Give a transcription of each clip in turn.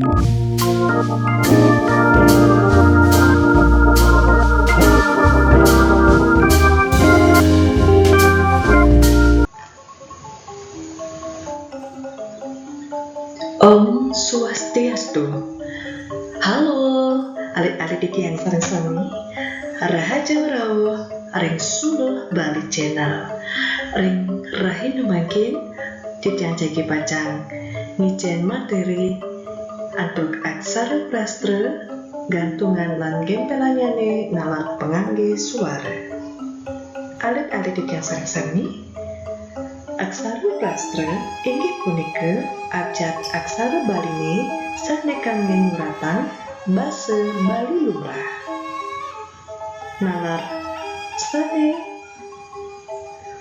Om Swastiastu. Halo, alit-alit yang sareng sami. Rahaja rawuh ring suluh Bali channel. Ring rahindu makin dijanjaki pacang ngijen materi antuk aksara prastra gantungan lan gempelanyane nalar pengangge suara. Alit-alit yang sareng sami. Aksara prastra inggih punika abjad aksara Baline sanekan ngenuratan basa Bali lumrah. Nalar sane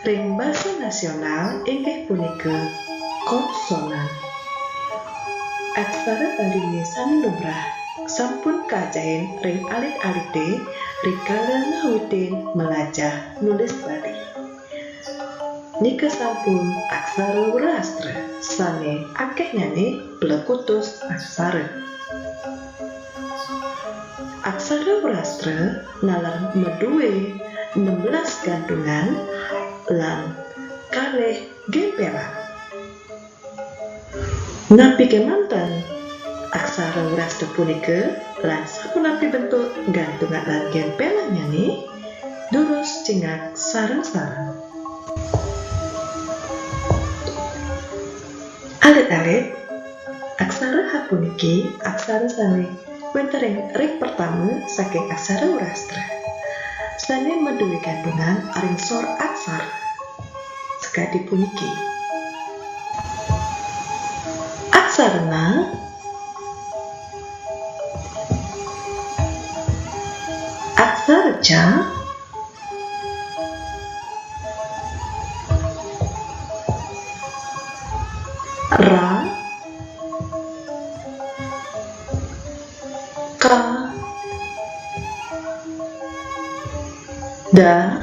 ring basa nasional inggih punika konsonan. Aksara Baline sane lumrah sampun kajahen ring alit-alite rikala ngawiten melajah nulis Bali. Nika sampun aksara prastra sane akeh nyane blekutus aksara. Aksara prastra nalar meduwe 16 gantungan lan kalih gempelan. Napi kemanten aksara prastra punika lan sapunapi bentuk gantungan lan gempelan nyane durus cingak sareng-sareng. Alit-alit, aksara H puniki aksara sane wenten ring pertama saking aksara prastra. Sane meduwe gantungan aring sor aksara. Sekadi puniki. Aksarana aksara Ja, Ra, Ka, Da,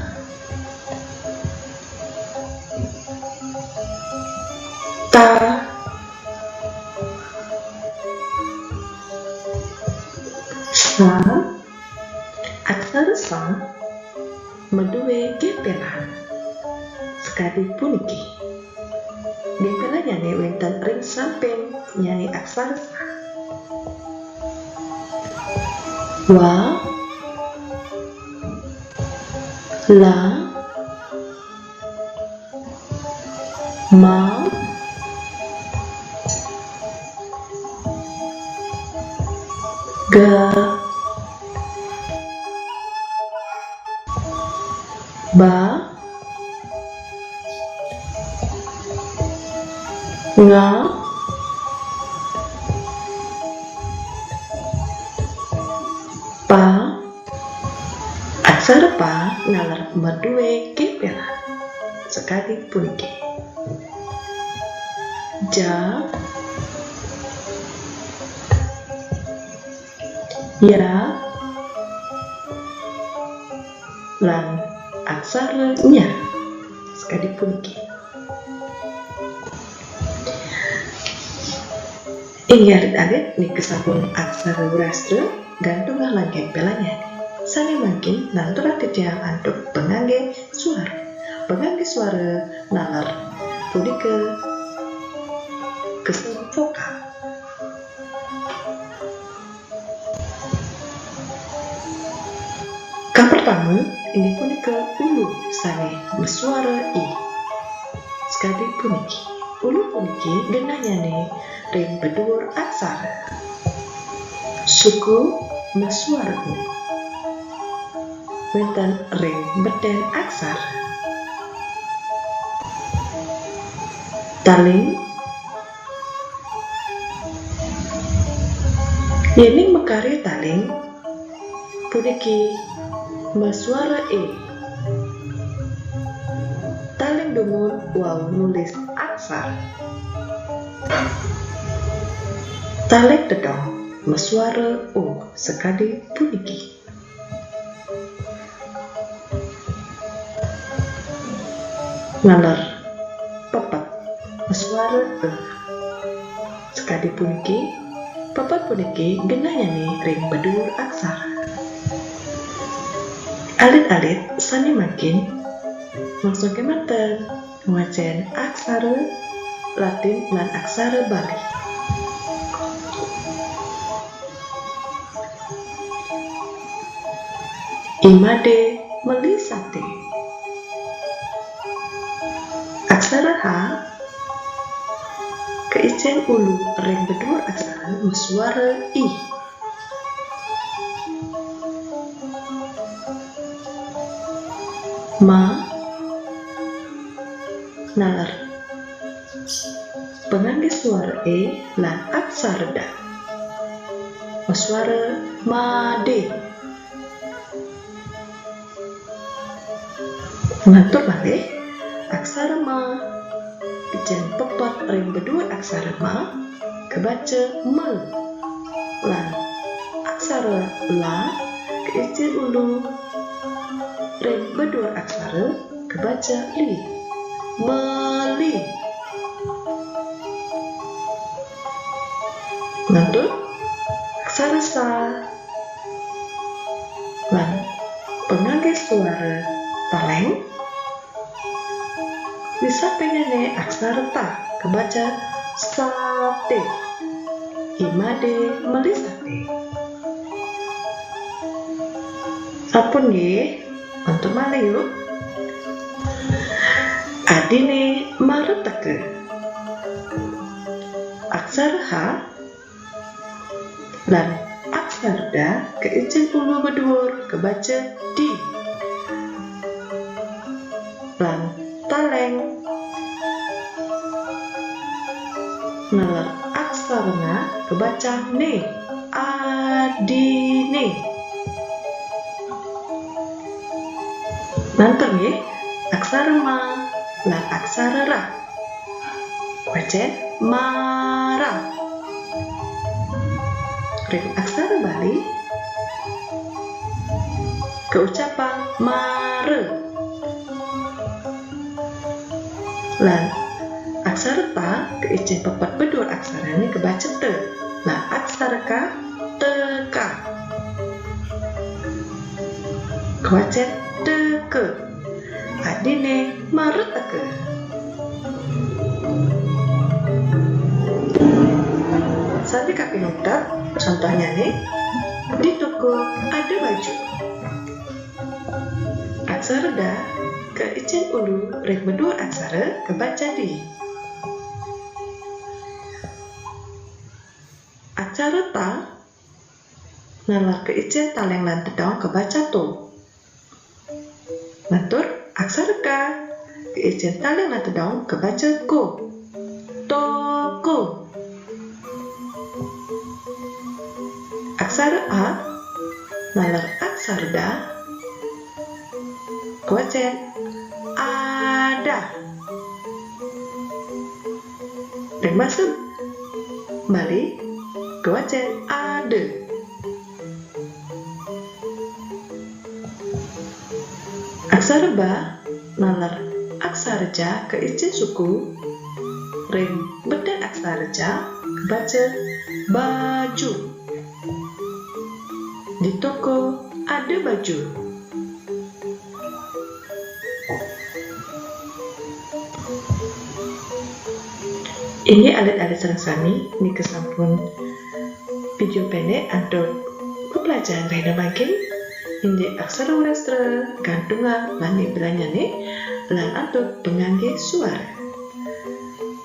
Ta, Sa. Aksara Sa meduwe gempelan. Sekadi puniki. Gempelan nyane wenten ring samping nyane aksara Sa. Wa, La, Ma, Ga, Ba, Nga, Pa. Aksara Pa nalar meduwe gempelan. Sekadi puniki. Ja, Ya, lan aksara Nya. Sekadi puniki. Inggih alit-alit niki sampun aksara prastra gantungan lan gempelannya. Sane mangkin nantura titiang antuk pengangge suara. Pengangge suara nalar punika keseluruhan vokal. Kang pertama ini punika ulu sane bersuara I. Sekadi puniki. Ulu puniki genahnyane ring beduur aksara. Suku bersuara U. Wenten ring beden aksara. Taling yening mekari taling puniki bersuara E. Taling dumun wau nulis aksara. Taling dedong bersuara U. Sekadi puniki. Nalar pepet bersuara E. Sekadi puniki papat puniki genanya nih ring bedur aksara. Alit-alit sani makin langsung ke manten ngacen aksara Latin lan aksara Bali. Imade melisate. Aksara H keijen ulu ring bedur aksara suara I. Ma nalar pengangge suara E lan aksara Da. Suara made. Mengatur balik aksara ma ijen pepat ring bedur aksara ma kebaca me lan aksara la keijen ulu ring bedur aksara kebaca li meli. Mengatur aksara sa lan pengangge suara taleng bisa penyanyi aksara ta kebaca sate. Imade melisate. Apun ye untuk mana yuk? Adine maretake. Aksara H dan aksara Da keijen ulu bedur kebaca di. Lan taleng nalar aksarana kebaca ne adine. Nanteng ya aksara ma lan aksara ra wajah marah. Ring aksara Bali keucapan mare lan aksara ta keijen papat bedur aksara ini kebaca te lan aksara ka teka kebaca teke. Adine maretake. Sampai kapinota contohnya nih di toko ada baju. Aksara Da keijen ulu ring bedur aksara kebaca di. Aksara ta nalar keijen taleng lan tedong kebaca to. Matur aksara ka keijen taleng lan tedong kebaca ko. Toko. Aksara A nalar aksara Da kebaca ada. Dan masuk Bali kebaca ada. Aksara Ba nalar aksara Ja keijen suku ring beda aksara Ja kebaca baju. Di toko ada baju. Ini alit-alit sami ini kesampun video pendek untuk pembelajaran Rena Makin. Ini aksara Urastra gantungan lani belanyane lan untuk pengangge suara.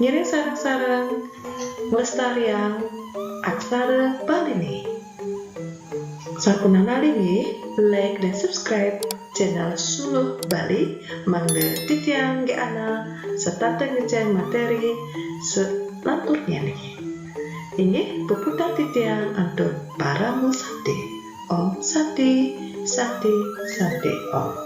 Ngiring sarang-sarang melestarian aksara Bali nih. Sampun nali like dan subscribe channel Suluh Bali mangga titiang ge ana serta ngecek materi selanturnya nih. Ini puputan titiang untuk para musati. Om Sati Sati Sati Om.